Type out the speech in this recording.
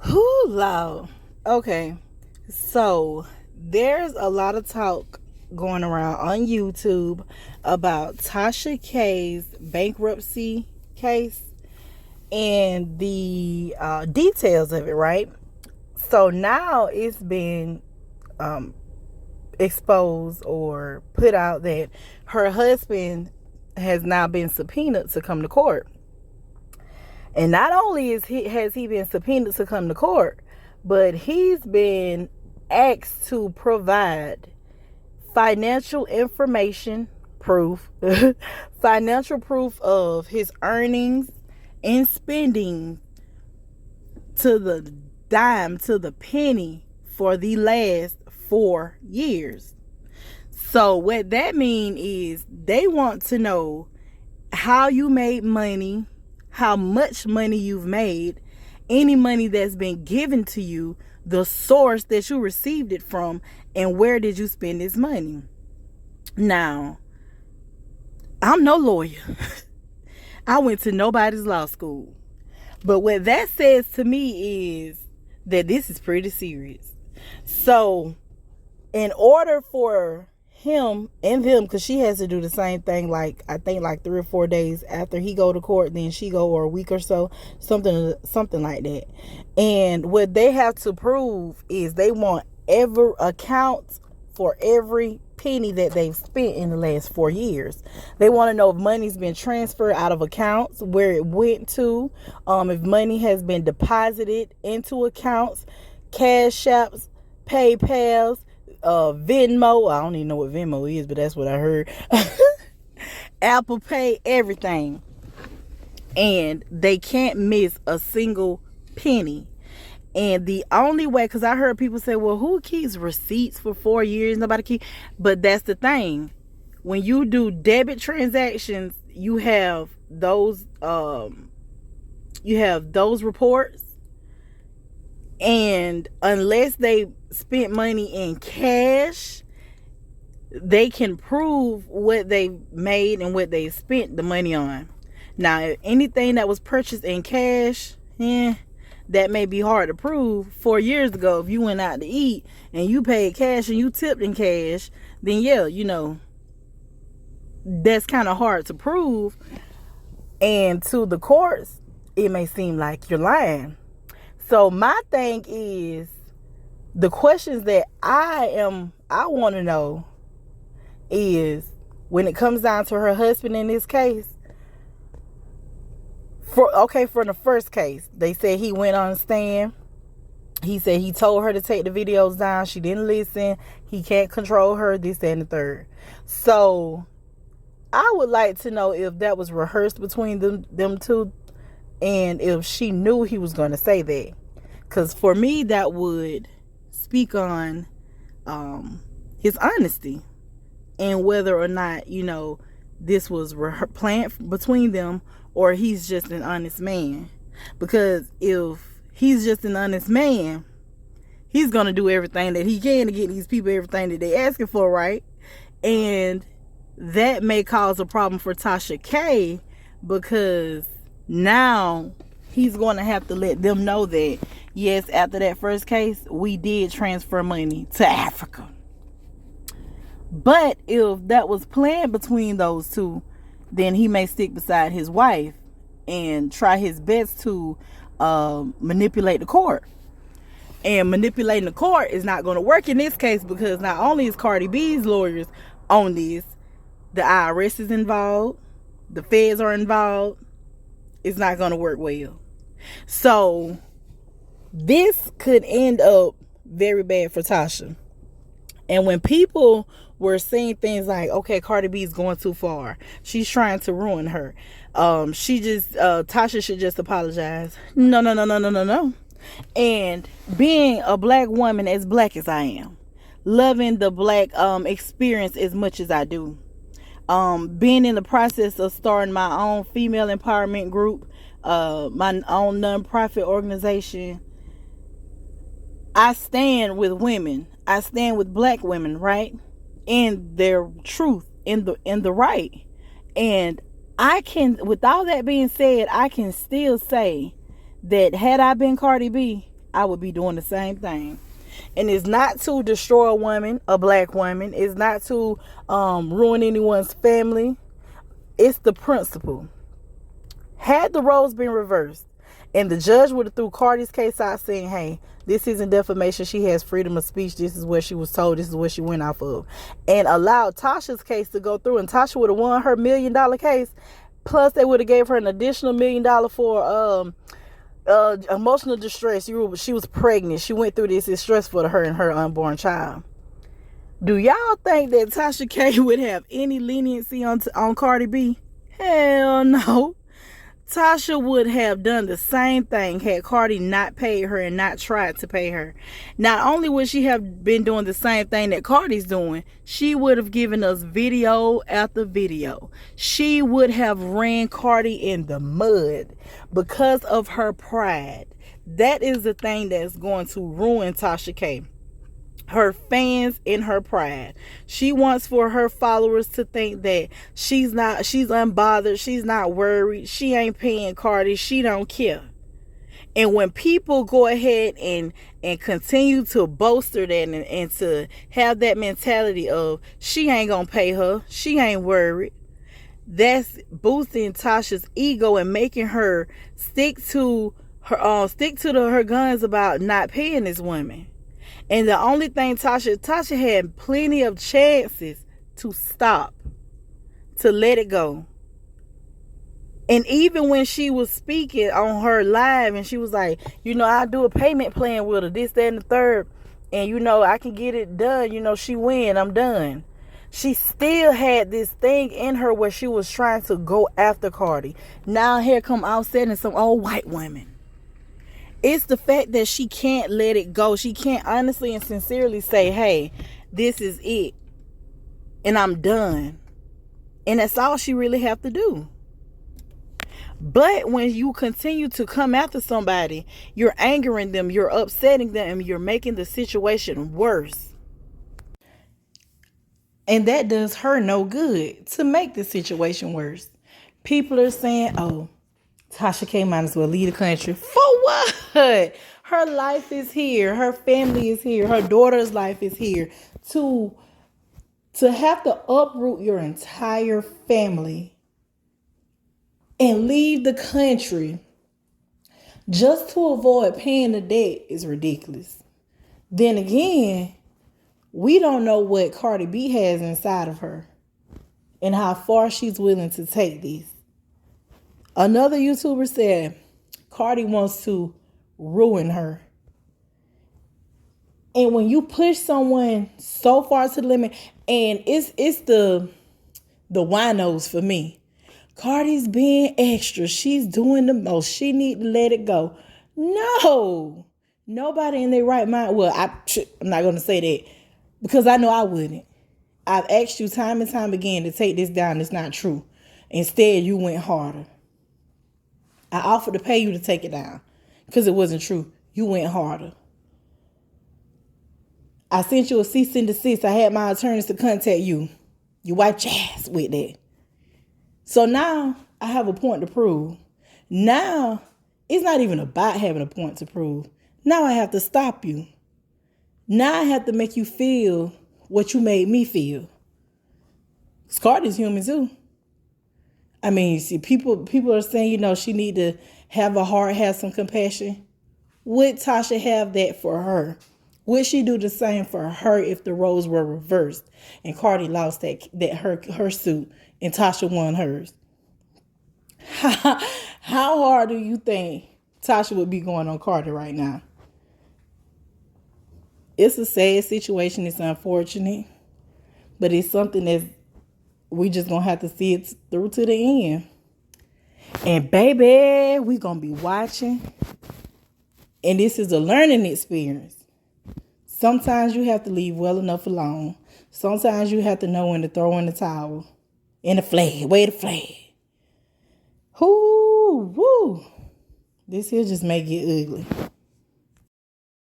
Whoo, loud. Okay, so there's a lot of talk going around on YouTube about Tasha K's bankruptcy case and the details of it, right? So now it's been exposed or put out that her husband has now been subpoenaed to come to court. And not only has he been subpoenaed to come to court, but he's been asked to provide financial information proof, financial proof of his earnings and spending to the dime, to the penny for the last 4 years. So what that means is they want to know how you made money, how much money you've made, any money that's been given to you, the source that you received it from, and where did you spend this money. Now, I'm no lawyer. I went to nobody's law school. But what that says to me is that this is pretty serious. So, in order for him and them, because she has to do the same thing, like I think like 3 or 4 days after he go to court, then she go, or a week or so, something like that. And what they have to prove is they want every account for every penny that they've spent in the last 4 years. They want to know if money's been transferred out of accounts, where it went to, if money has been deposited into accounts, cash apps, PayPals, Venmo. I don't even know what Venmo is, but that's what I heard. Apple Pay, everything. And they can't miss a single penny. And the only way, because I heard people say, well, who keeps receipts for 4 years? Nobody keeps. But that's the thing. When you do debit transactions, you have those reports. And unless they spent money in cash, they can prove what they made and what they spent the money on. Now, anything that was purchased in cash, that may be hard to prove. 4 years ago, if you went out to eat and you paid cash and you tipped in cash, then that's kind of hard to prove. And to the courts, it may seem like you're lying. So my thing is, the questions that I want to know is, when it comes down to her husband in this case, for the first case, they said he went on the stand. He said he told her to take the videos down. She didn't listen. He can't control her, this, that, and the third. So I would like to know if that was rehearsed between them two, and if she knew he was going to say that. Because for me, that would speak on his honesty, and whether or not, this was planned between them, or he's just an honest man. Because if he's just an honest man, he's going to do everything that he can to get these people everything that they're asking for, right? And that may cause a problem for Tasha K, because now he's going to have to let them know that, yes, after that first case, we did transfer money to Africa. But if that was planned between those two, then he may stick beside his wife and try his best to manipulate the court. And manipulating the court is not going to work in this case, because not only is Cardi B's lawyers on this, the IRS is involved, the feds are involved. It's not going to work well. So this could end up very bad for Tasha. And when people were saying things like, okay, Cardi B is going too far, she's trying to ruin her, Tasha should just apologize. No. And being a black woman, as black as I am, loving the black experience as much as I do, being in the process of starting my own female empowerment group, my own nonprofit organization, I stand with women. I stand with black women, right? In their truth, in the right. And I can, with all that being said, I can still say that had I been Cardi B, I would be doing the same thing. And it's not to destroy a woman, a black woman. It's not to ruin anyone's family. It's the principle. Had the roles been reversed, and the judge would have threw Cardi's case out saying, hey, this isn't defamation. She has freedom of speech. This is what she was told. This is what she went off of. And allowed Tasha's case to go through. And Tasha would have won her $1 million case. Plus, they would have gave her an additional $1 million for emotional distress. She was pregnant. She went through this. It's stressful to her and her unborn child. Do y'all think that Tasha K would have any leniency on Cardi B? Hell no. Tasha would have done the same thing had Cardi not paid her and not tried to pay her. Not only would she have been doing the same thing that Cardi's doing, she would have given us video after video. She would have ran Cardi in the mud because of her pride. That is the thing that's going to ruin Tasha K. Her fans and her pride. She wants for her followers to think that she's unbothered, she's not worried, she ain't paying Cardi, she don't care. And when people go ahead and continue to bolster that and to have that mentality of she ain't gonna pay her, she ain't worried, that's boosting Tasha's ego and making her stick to her guns about not paying this woman. And the only thing Tasha had plenty of chances to stop, to let it go. And even when she was speaking on her live and she was like, I do a payment plan with her, this, that, and the third. And, I can get it done. She win, I'm done. She still had this thing in her where she was trying to go after Cardi. Now here come Offset and some old white women. It's the fact that she can't let it go. She can't honestly and sincerely say, hey, this is it. And I'm done. And that's all she really have to do. But when you continue to come after somebody, you're angering them, you're upsetting them, and you're making the situation worse. And that does her no good to make the situation worse. People are saying, oh, Tasha K might as well leave the country. For what? Her life is here. Her family is here. Her daughter's life is here. To have to uproot your entire family and leave the country just to avoid paying the debt is ridiculous. Then again, we don't know what Cardi B has inside of her and how far she's willing to take this. Another YouTuber said Cardi wants to ruin her. And when you push someone so far to the limit, and it's the winos for me. Cardi's being extra. She's doing the most. She need to let it go. No. Nobody in their right mind. Well, I'm not going to say that because I know I wouldn't. I've asked you time and time again to take this down. It's not true. Instead, you went harder. I offered to pay you to take it down because it wasn't true. You went harder. I sent you a cease and desist. I had my attorneys to contact you. You wiped your ass with that. So now I have a point to prove. Now it's not even about having a point to prove. Now I have to stop you. Now I have to make you feel what you made me feel. Cardi's human too. I mean, see, people are saying, she need to have a heart, have some compassion. Would Tasha have that for her? Would she do the same for her if the roles were reversed and Cardi lost her suit and Tasha won hers? How hard do you think Tasha would be going on Cardi right now? It's a sad situation. It's unfortunate, but it's something that we just gonna have to see it through to the end. And baby, we gonna be watching. And this is a learning experience. Sometimes you have to leave well enough alone. Sometimes you have to know when to throw in the towel. In the flag. Wave the flag. Whoo, woo. This here just may get ugly.